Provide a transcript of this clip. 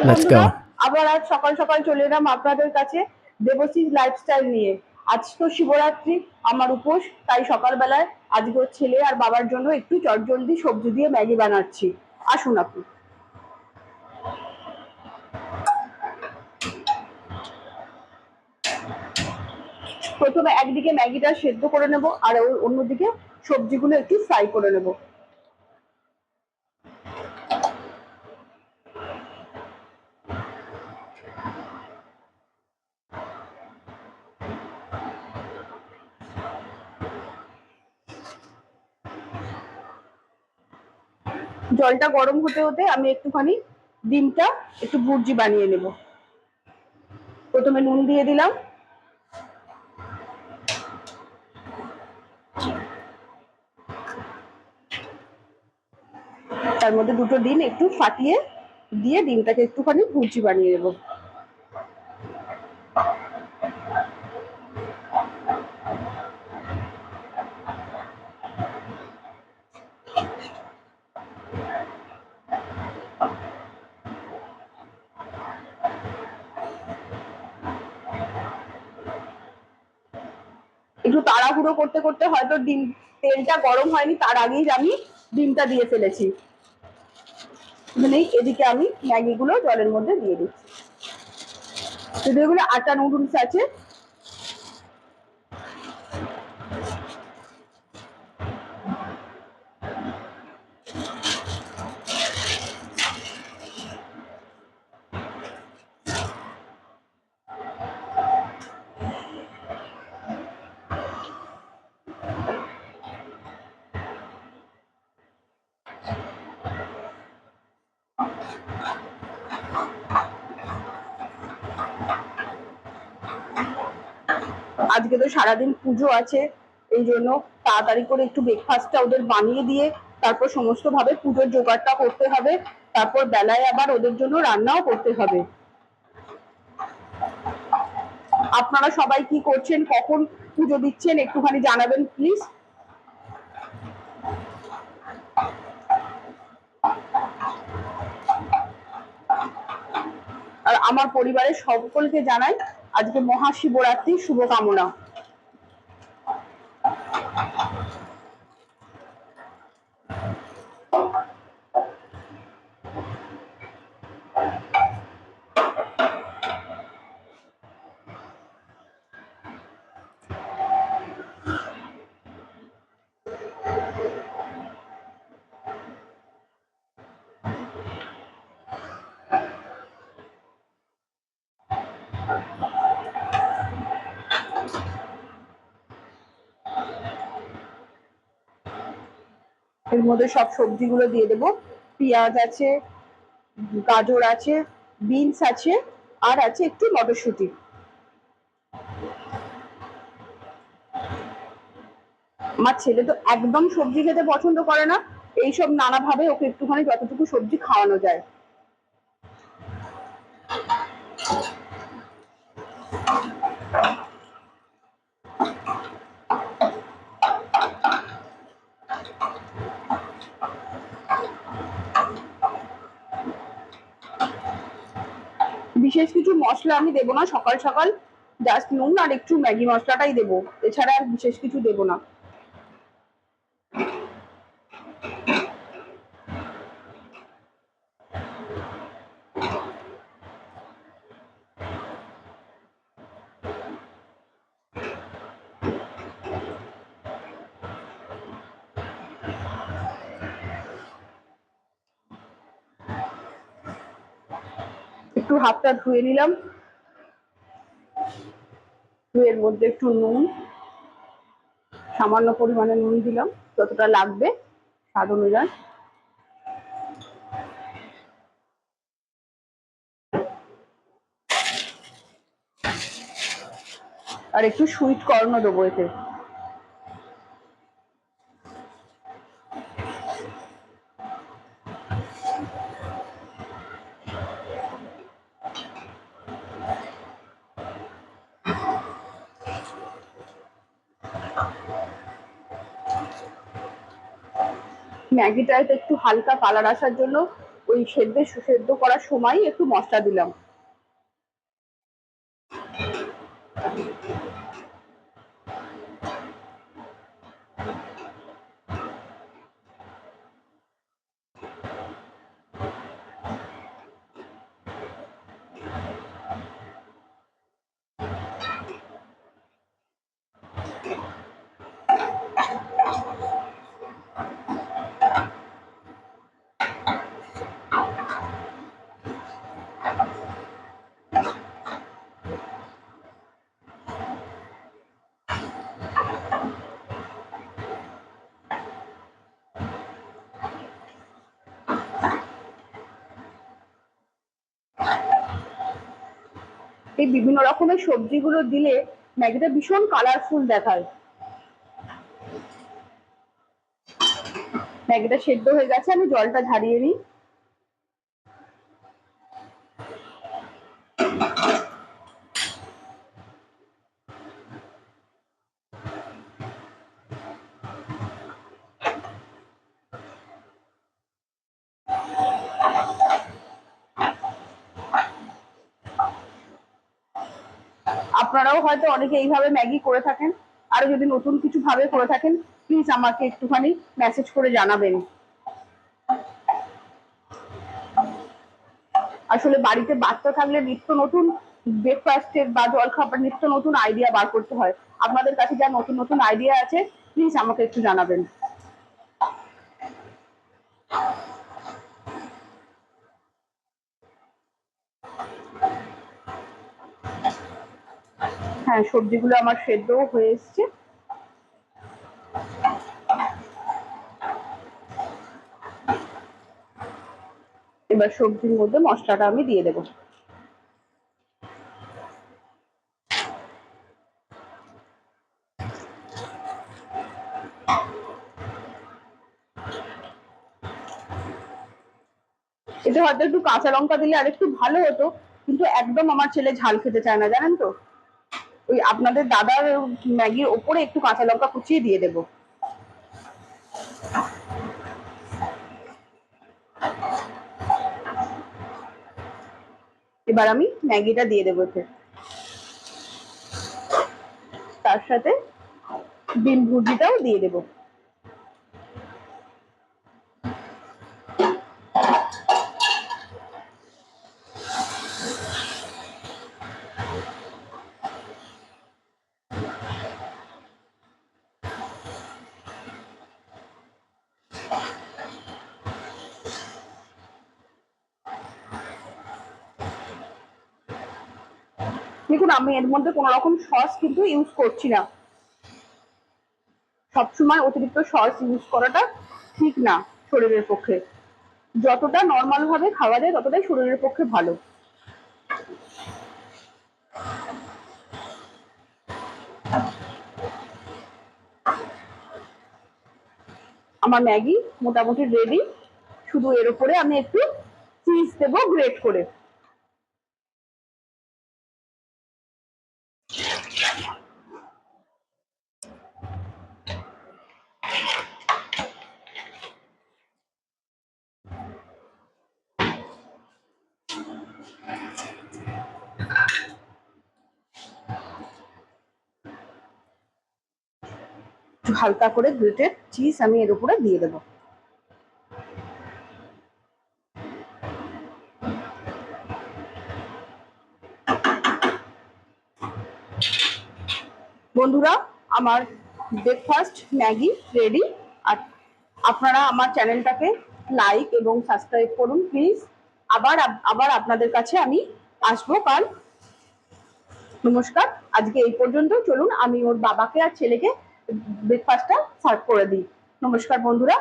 নমস্কার Let's বন্ধুরা, go. আবার আজ সকাল সকাল চলে এলাম আপনাদের কাছে দেবশ্রী লাইফস্টাইল নিয়ে। আজ তো শিবরাত্রি, আমার উপোস, তাই সকালবেলায় আজকে ওর ছেলে আর বাবার জন্য একটু চটজলদি সবজি দিয়ে ম্যাগি বানাচ্ছি। আসুন আপনি। প্রথমে একদিকে ম্যাগিটা সেদ্ধ করে নেব আর অন্যদিকে সবজিগুলো একটু ফ্রাই করে নেব। জলটা গরম হতে হতে আমি একটুখানি ডিমটা একটু ভুর্জি বানিয়ে নেব। প্রথমে নুন দিয়ে দিলাম, তার মধ্যে দুটো ডিম একটু ফাটিয়ে দিয়ে ডিমটাকে একটুখানি ভুর্জি বানিয়ে নেব। একটু তাড়াহুড়ো করতে করতে হয়তো তেলটা গরম হয়নি, তার আগেই আমি ডিমটা দিয়ে ফেলেছি। মানে এদিকে আমি ম্যাগিগুলো জলের মধ্যে দিয়ে দিচ্ছি। যেগুলো আটা নুডলস আছে, আজকে তো সারাদিন পুজো আছে, এই জন্য তাড়াতাড়ি করে একটু ব্রেকফাস্টটা ওদের বানিয়ে দিয়ে তারপর সমস্ত ভাবে পুজোর জোগাড়টা করতে হবে, তারপর বেলায় আবার ওদের জন্য রান্নাও করতে হবে। আপনারা সবাই কি করছেন, কখন পুজো দিচ্ছেন একটুখানি জানাবেন প্লিজ। আর আমার পরিবারের সকলকে জানাই আজকে মহাশিবরাত্রির শুভকামনা। এর মধ্যে সব সবজিগুলো দিয়ে দেবো। পেঁয়াজ আছে, গাজর আছে, বিনস আছে, আর আছে একটু মটরশুঁটি। আমার ছেলে তো একদম সবজি খেতে পছন্দ করে না, এইসব নানাভাবে ওকে একটুখানি যতটুকু সবজি খাওয়ানো যায়। বিশেষ কিছু মশলা আমি দেবো না সকাল সকাল, জাস্ট নুন আর একটু ম্যাগি মশলাটাই দেবো, এছাড়া আর বিশেষ কিছু দেবো না। একটু হাতটা ধুয়ে নিলাম, এর মধ্যে একটু নুন, সামান্য পরিমাণে নুন দিলাম, যতটা লাগবে স্বাদ অনুযায়ী। আর একটু সুইট কর্ন দেবো এতে। ম্যাগিটা একটু হালকা কালার আসার জন্য ওই সেদ্ধ করার সময় একটু মশলা দিলাম। এই বিভিন্ন রকমের সবজিগুলো দিলে ম্যাগিটা ভীষণ কালারফুল দেখায়। ম্যাগিটা সেদ্ধ হয়ে গেছে, আমি জলটা ঝারিয়ে নিই। আপনারাও হয়তো অনেকে এইভাবে ম্যাগি করে থাকেন, আরো যদি নতুন কিছু ভাবে করে থাকেন প্লিজ আমাকে একটুখানি মেসেজ করে জানাবেন। আসলে বাড়িতে বাচ্চা থাকলে নিত্য নতুন ব্রেকফাস্টের বা জলখাবার নিত্য নতুন আইডিয়া বার করতে হয়। আপনাদের কাছে যা নতুন নতুন আইডিয়া আছে প্লিজ আমাকে একটু জানাবেন। হ্যাঁ, সবজিগুলো আমার সেদ্ধও হয়ে এসছে। এবার সবজির মধ্যে মশলাটা আমি দিয়ে দেবো। এতে হয়তো একটু কাঁচা লঙ্কা দিলে আর একটু ভালো হতো, কিন্তু একদম আমার ছেলে ঝাল খেতে চায় না, জানেন তো। ওই আপনাদের দাদার ম্যাগির ওপরে একটু কাঁচা লঙ্কা কুচিয়ে দিয়ে দেবো। এবার আমি ম্যাগিটা দিয়ে দেবো এতে, তার সাথে ডিম ভুজিটাও দিয়ে দেবো। দেখুন, আমি এর মধ্যে কোনো রকম সস কিন্তু ইউজ করছি না। সবসময় অতিরিক্ত সস ইউজ করাটা ঠিক না শরীরের পক্ষে। যতটা নর্মাল ভাবে খাওয়া যায় ততটাই শরীরের পক্ষে ভালো। আমার ম্যাগি মোটামুটি রেডি, শুধু এর উপরে আমি একটু চিজ দেবো গ্রেট করে। একটু হালকা করে গ্রেটেড চিজ আমি এর উপরে দিয়ে দেবো। বন্ধুরা, আমার ব্রেকফাস্ট ম্যাগি রেডি। আর আপনারা আমার চ্যানেলটাকে লাইক এবং সাবস্ক্রাইব করুন প্লিজ। আবার আবার আপনাদের কাছে আমি আসবো কাল। নমস্কার, আজকে এই পর্যন্ত। চলুন আমি ওর বাবাকে আর ছেলেকে ব্রেকফাস্টটা সার্ভ করে দিই। নমস্কার বন্ধুরা।